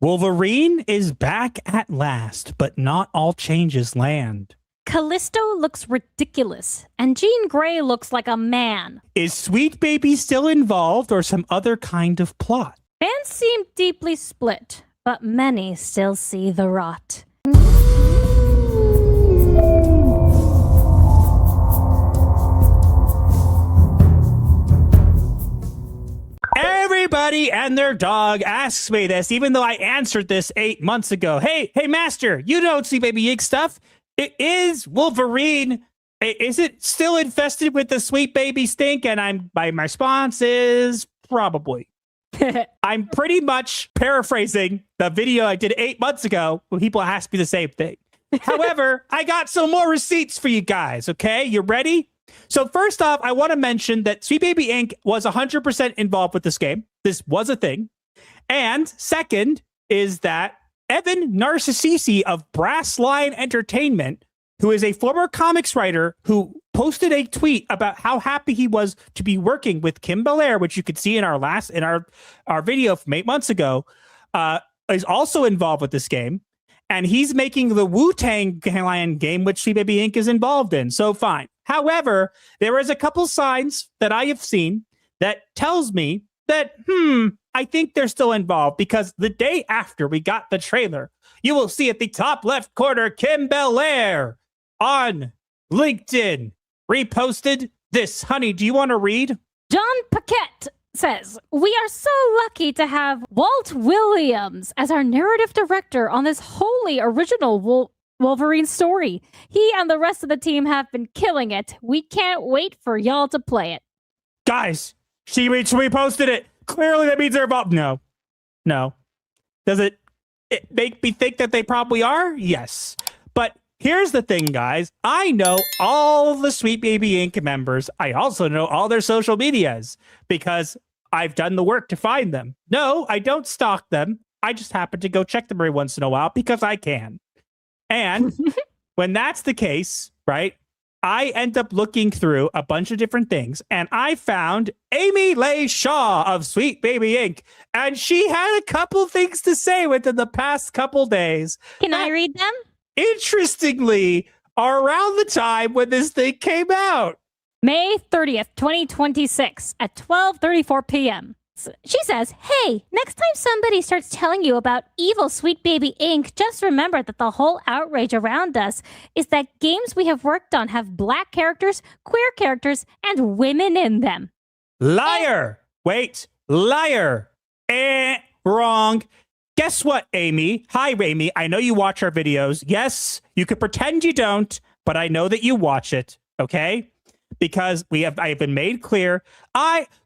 Wolverine is back at last, but not all changes land. Callisto looks ridiculous, and Jean Grey looks like a man. Is Sweet Baby still involved or some other kind of plot? Fans seem deeply split, but many still see the rot. Everybody and their dog asks me this, even though I answered this 8 months ago. Hey, Master, you don't see Baby Ink stuff. It is Wolverine. Is it still infested with the Sweet Baby stink? And my response is probably. I'm pretty much paraphrasing the video I did 8 months ago when people asked me the same thing. However, I got some more receipts for you guys, okay? You ready? So first off, I want to mention that Sweet Baby Inc. was 100% involved with this game. This was a thing. And second is that Evan Narcissisi of Brass Lion Entertainment, who is a former comics writer who posted a tweet about how happy he was to be working with Kim Belair, which you could see in our video from 8 months ago, is also involved with this game. And he's making the Wu-Tang Clan game, which Sweet Baby Inc. is involved in. So fine. However, there is a couple signs that I have seen that tells me that, I think they're still involved, because the day after we got the trailer, you will see at the top left corner, Kim Belair on LinkedIn reposted this. Honey, do you want to read? John Paquette says, "We are so lucky to have Walt Williams as our narrative director on this wholly original Wolverine story. He and the rest of the team have been killing it. We can't wait for y'all to play it." Guys, she reposted it. Clearly that means they're involved. No. Does it make me think that they probably are? Yes. But here's the thing, guys. I know all the Sweet Baby Inc. members. I also know all their social medias because I've done the work to find them. No, I don't stalk them. I just happen to go check them every once in a while because I can. And when that's the case, right, I end up looking through a bunch of different things, and I found Amy Leigh Shaw of Sweet Baby Inc., and she had a couple things to say within the past couple days. Can I read them? Interestingly, are around the time when this thing came out. May 30th, 2026 at 12:34 p.m. She says, "Hey, next time somebody starts telling you about evil Sweet Baby Inc., just remember that the whole outrage around us is that games we have worked on have black characters, queer characters, and women in them." Liar! Wait, liar! Wrong. Guess what, Amy? Hi, Amy. I know you watch our videos. Yes, you could pretend you don't, but I know that you watch it, okay? Because I have been made clear.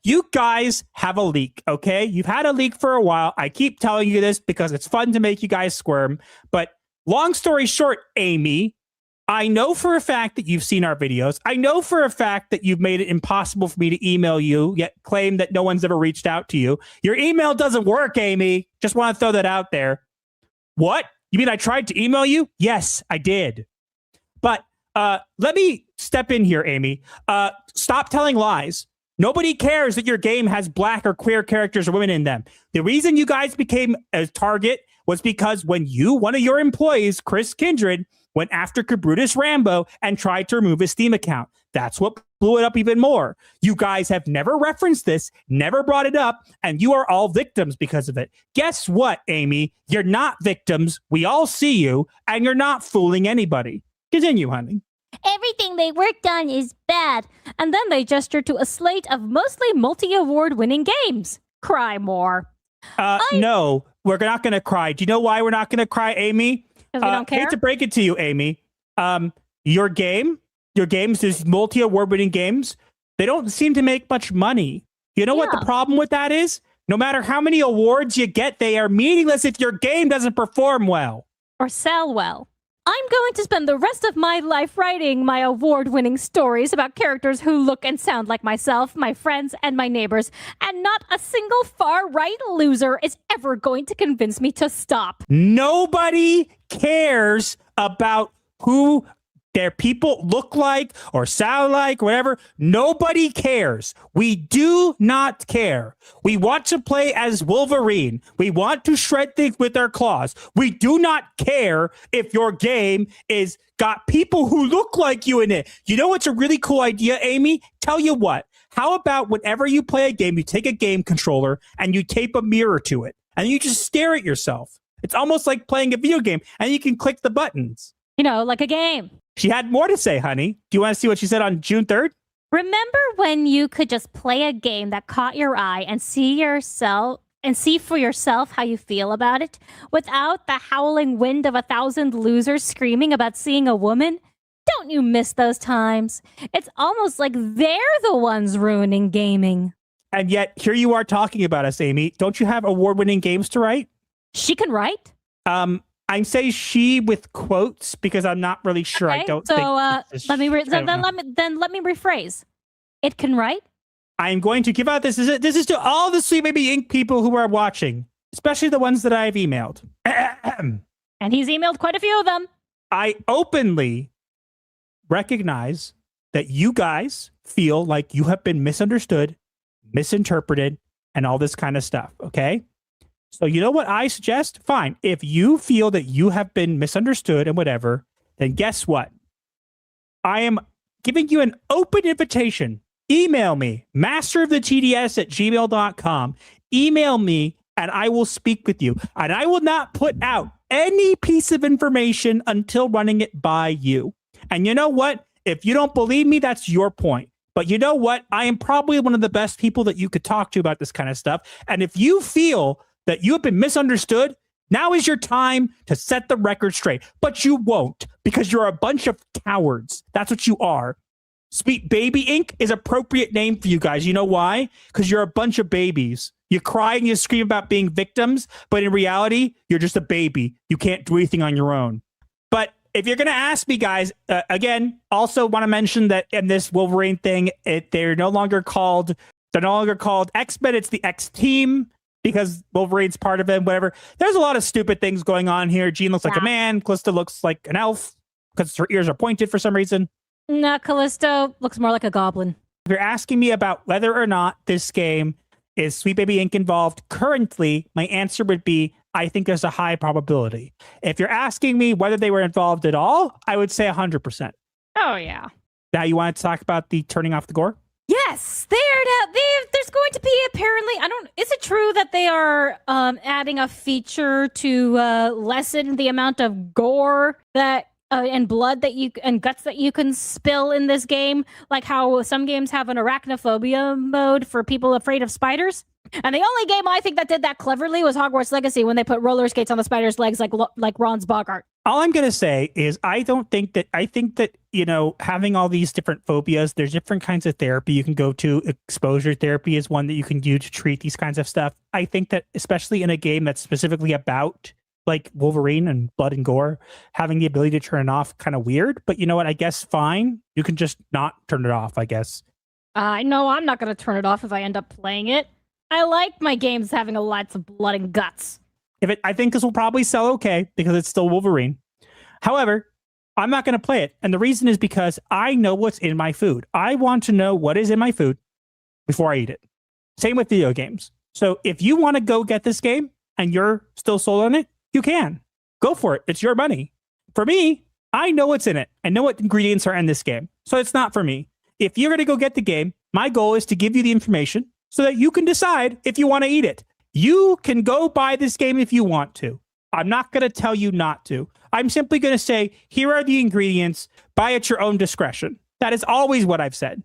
You guys have a leak, okay? You've had a leak for a while. I keep telling you this because it's fun to make you guys squirm. But long story short, Amy, I know for a fact that you've seen our videos. I know for a fact that you've made it impossible for me to email you, yet claim that no one's ever reached out to you. Your email doesn't work, Amy. Just want to throw that out there. What? You mean I tried to email you? Yes, I did. But let me step in here, Amy. Stop telling lies. Nobody cares that your game has black or queer characters or women in them. The reason you guys became a target was because when one of your employees, Chris Kindred, went after Cabrutus Rambo and tried to remove his Steam account. That's what blew it up even more. You guys have never referenced this, never brought it up, and you are all victims because of it. Guess what, Amy? You're not victims. We all see you, and you're not fooling anybody. Continue, honey. "Everything they worked on is bad." And then they gesture to a slate of mostly multi-award winning games. Cry more. No, we're not going to cry. Do you know why we're not going to cry, Amy? Because we don't care? I hate to break it to you, Amy. Your games, these multi-award winning games, they don't seem to make much money. You know what the problem with that is? No matter how many awards you get, they are meaningless if your game doesn't perform well. Or sell well. "I'm going to spend the rest of my life writing my award-winning stories about characters who look and sound like myself, my friends, and my neighbors, and not a single far-right loser is ever going to convince me to stop." Nobody cares about who Their people look like or sound like, whatever. Nobody cares. We do not care. We want to play as Wolverine. We want to shred things with our claws. We do not care if your game is got people who look like you in it. You know what's a really cool idea, Amy? Tell you what. How about whenever you play a game, you take a game controller and you tape a mirror to it and you just stare at yourself. It's almost like playing a video game and you can click the buttons. You know, like a game. She had more to say, honey. Do you want to see what she said on June 3rd? Remember when you could just play a game that caught your eye and see for yourself how you feel about it without the howling wind of 1,000 losers screaming about seeing a woman? Don't you miss those times? It's almost like they're the ones ruining gaming. And yet, here you are talking about us, Amy. Don't you have award-winning games to write? She can write? I say she with quotes because I'm not really sure. Okay, I don't so, think. let me rephrase. It can write? I'm going to give out this. This is to all the Sweet Baby Ink people who are watching, especially the ones that I've emailed. And he's emailed quite a few of them. I openly recognize that you guys feel like you have been misunderstood, misinterpreted, and all this kind of stuff. Okay. So you know what I suggest? Fine. If you feel that you have been misunderstood and whatever, then guess what? I am giving you an open invitation. Email me, masterofthetds@gmail.com. Email me and I will speak with you. And I will not put out any piece of information until running it by you. And you know what? If you don't believe me, that's your point. But you know what? I am probably one of the best people that you could talk to about this kind of stuff. And if you feel that you have been misunderstood, now is your time to set the record straight. But you won't, because you're a bunch of cowards. That's what you are. Sweet Baby Ink is appropriate name for you guys. You know why? Because you're a bunch of babies. You cry and you scream about being victims, but in reality, you're just a baby. You can't do anything on your own. But if you're going to ask me, guys, again, also want to mention that in this Wolverine thing, they're no longer called X-Men. It's the X Team, because Wolverine's part of it, whatever. There's a lot of stupid things going on here. Jean looks like a man. Callista looks like an elf because her ears are pointed for some reason. No, Callisto looks more like a goblin. If you're asking me about whether or not this game is Sweet Baby Ink involved, currently, my answer would be, I think there's a high probability. If you're asking me whether they were involved at all, I would say 100%. Oh, yeah. Now you want to talk about the turning off the gore? Yes, there's going to be apparently, is it true that they are adding a feature to lessen the amount of gore that and blood and guts that you can spill in this game? Like how some games have an arachnophobia mode for people afraid of spiders? And the only game I think that did that cleverly was Hogwarts Legacy, when they put roller skates on the spider's legs like Ron's Bogart. All I'm going to say is I think that, you know, having all these different phobias, there's different kinds of therapy you can go to. Exposure therapy is one that you can do to treat these kinds of stuff. I think that especially in a game that's specifically about like Wolverine and blood and gore, having the ability to turn it off kind of weird. But you know what? I guess fine. You can just not turn it off, I guess. I know I'm not going to turn it off if I end up playing it. I like my games having lots of blood and guts. I think this will probably sell okay because it's still Wolverine. However, I'm not going to play it. And the reason is because I know what's in my food. I want to know what is in my food before I eat it. Same with video games. So if you want to go get this game and you're still sold on it, you can. Go for it. It's your money. For me, I know what's in it. I know what ingredients are in this game. So it's not for me. If you're going to go get the game, my goal is to give you the information so that you can decide if you want to eat it. You can go buy this game if you want to. I'm not going to tell you not to. I'm simply going to say, here are the ingredients. Buy at your own discretion. That is always what I've said.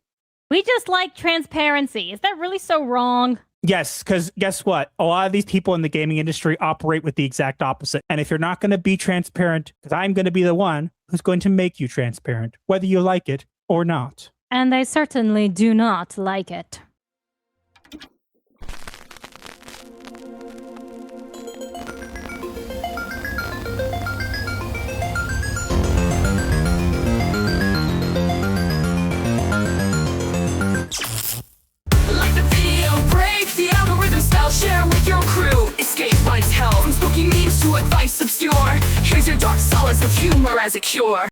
We just like transparency. Is that really so wrong? Yes, because guess what? A lot of these people in the gaming industry operate with the exact opposite. And if you're not going to be transparent, because I'm going to be the one who's going to make you transparent, whether you like it or not. And they certainly do not like it. Share with your crew. Escape life's hell. From spooky memes to advice obscure. Here's your dark solace of humor as a cure.